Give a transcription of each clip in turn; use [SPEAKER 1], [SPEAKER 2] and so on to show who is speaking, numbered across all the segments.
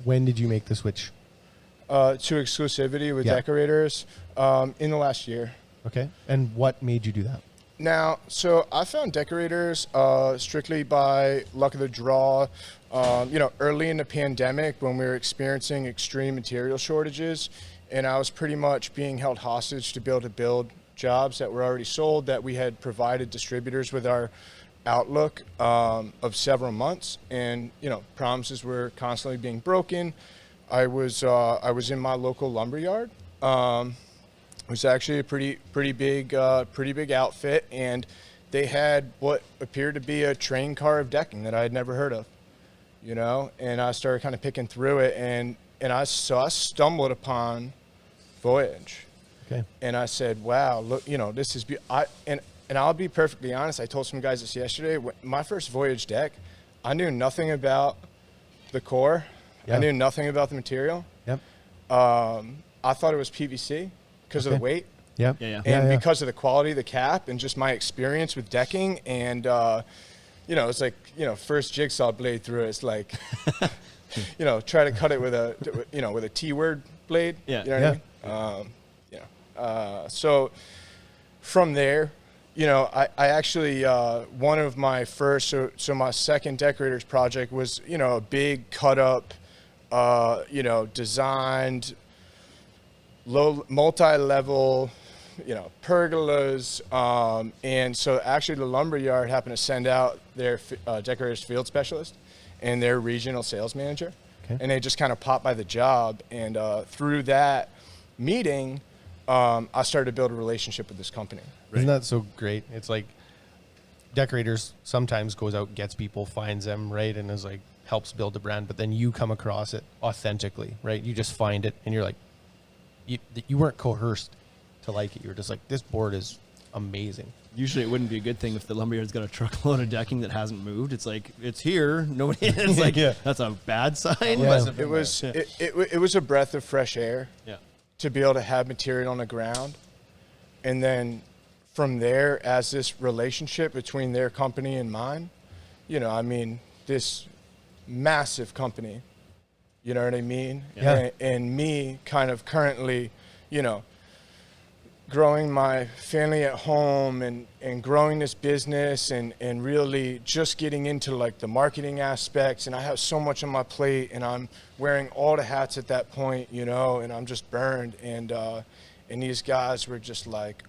[SPEAKER 1] when did you make the switch?
[SPEAKER 2] To exclusivity with Deckorators in the last year.
[SPEAKER 1] Okay. And what made you do that?
[SPEAKER 2] Now, so I found Deckorators strictly by luck of the draw. Early in the pandemic when we were experiencing extreme material shortages, and I was pretty much being held hostage to be able to build jobs that were already sold, that we had provided distributors with our outlook of several months, and promises were constantly being broken. I was in my local lumber yard. It was actually a pretty big outfit, and they had what appeared to be a train car of decking that I had never heard of, and I started kind of picking through it, and I stumbled upon Voyage.
[SPEAKER 1] Okay.
[SPEAKER 2] And I said, wow, look, this is and I'll be perfectly honest, I told some guys this yesterday, my first Voyage deck, I knew nothing about the core.
[SPEAKER 1] Yeah.
[SPEAKER 2] I knew nothing about the material.
[SPEAKER 1] Yep.
[SPEAKER 2] I thought it was PVC because of the weight.
[SPEAKER 1] Yep.
[SPEAKER 3] Yeah.
[SPEAKER 2] And because of the quality of the cap and just my experience with decking. And, it's like, first jigsaw blade through it. It's like, try to cut it with a T-word blade.
[SPEAKER 3] Yeah.
[SPEAKER 2] You know what I mean? So from there, I actually, one of my first, so my second Deckorators project was, a big cut up, designed, low multi-level, pergolas. And so actually the lumberyard happened to send out their Deckorators field specialist and their regional sales manager.
[SPEAKER 1] Okay.
[SPEAKER 2] And they just kind of popped by the job. And through that meeting, I started to build a relationship with this company.
[SPEAKER 1] Isn't that so great? It's like Deckorators sometimes goes out, gets people, finds them, right? And is like, helps build the brand, but then you come across it authentically, right? You just find it and you're like, you weren't coerced to like it. You were just like, this board is amazing.
[SPEAKER 3] Usually it wouldn't be a good thing if the lumberyard's got a truckload of decking that hasn't moved. It's like, it's here. Nobody, it's like, that's a bad sign.
[SPEAKER 1] Yeah.
[SPEAKER 2] It was a breath of fresh air.
[SPEAKER 3] Yeah.
[SPEAKER 2] To be able to have material on the ground. And then from there, as this relationship between their company and mine, this massive company, you know what I mean?
[SPEAKER 1] Yeah.
[SPEAKER 2] And me kind of currently, growing my family at home and growing this business and really just getting into like the marketing aspects. And I have so much on my plate and I'm wearing all the hats at that point, and I'm just burned. And these guys were just like,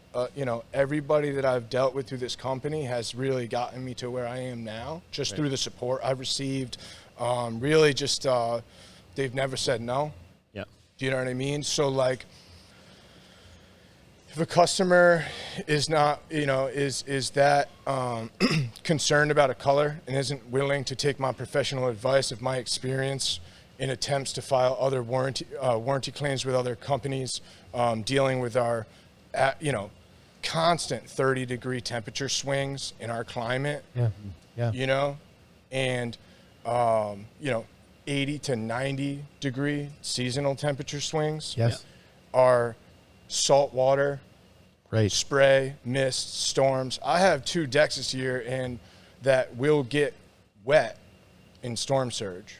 [SPEAKER 2] everybody that I've dealt with through this company has really gotten me to where I am now, just through the support I've received. Really just, they've never said no.
[SPEAKER 3] Yeah.
[SPEAKER 2] Do you know what I mean? So like, if a customer is not, is that concerned about a color and isn't willing to take my professional advice of my experience in attempts to file other warranty claims with other companies, dealing with our, constant 30-degree temperature swings in our climate, and 80 to 90 degree seasonal temperature swings, are salt water, spray, mist, storms. I have 2 decks this year and that will get wet in storm surge.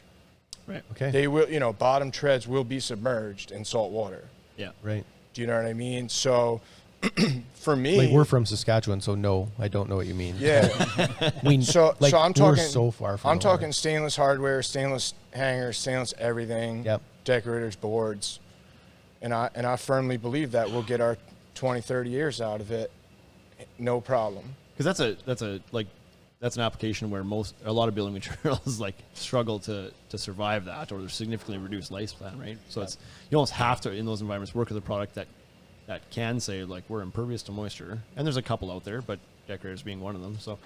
[SPEAKER 3] Right.
[SPEAKER 1] Okay.
[SPEAKER 2] They will, bottom treads will be submerged in salt water.
[SPEAKER 3] Yeah.
[SPEAKER 1] Right.
[SPEAKER 2] Do you know what I mean? So for me,
[SPEAKER 1] like we're from Saskatchewan, so no, I don't know what you mean.
[SPEAKER 2] Yeah. So I'm talking,
[SPEAKER 1] we're so far from
[SPEAKER 2] I'm talking stainless hardware, stainless hangers, stainless everything, Deckorators boards. And I firmly believe that we'll get our 20, 30 years out of it. No problem.
[SPEAKER 3] Because that's an application where a lot of building materials like struggle to survive that, or they're significantly reduced lifespan, right? So it's, you almost have to, in those environments, work with a product that can say like we're impervious to moisture. And there's a couple out there, but Deckorators being one of them. So